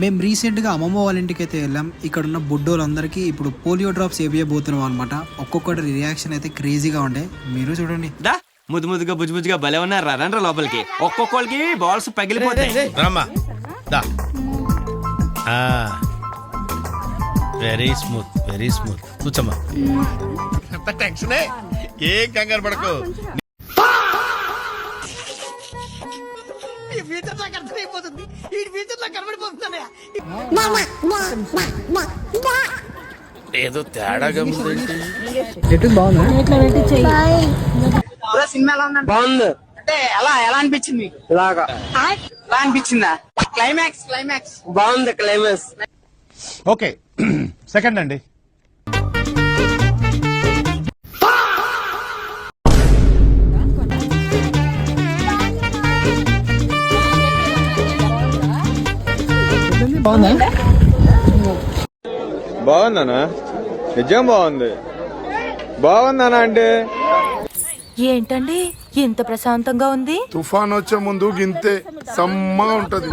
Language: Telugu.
మేము రీసెంట్గా అమ్మమ్మ వాళ్ళ ఇంటికి అయితే వెళ్ళాం. ఇక్కడ ఉన్న బుడ్డోళ్ళందరికీ ఇప్పుడు పోలియో డ్రాప్స్ వేయబోతున్నాం అనమాట. ఒక్కొక్కటి రియాక్షన్ అయితే క్రేజీగా ఉండే, మీరు చూడండి. దా ముద్దు ముద్దుగా బుజ్జు బుజ్జుగా భలే ఉన్నారు రండ్రా లోపలికి. ఒక్కొక్కరికి బాల్స్ పగిలిపోతాయి. Very smooth very smooth. కూర్చోమ్మా. టెన్షనే ఏం కంగారు పడకు. ఏదో తేడాగా సినిమా ఎలా ఉందండి? బాగుంది. అంటే ఎలా అనిపించింది మీకు? ఇలాగా ఎలా అనిపించిందా? క్లైమాక్స్ బాగుంది. Climax okay. సెకండ్ అండి. బాగుందనా? నిజం బాగుంది. బాగుందనా అంటే ఏంటండి ఇంత ప్రశాంతంగా ఉంది? తుఫాన్ వచ్చే ముందు గింతే సమ్మగా ఉంటది.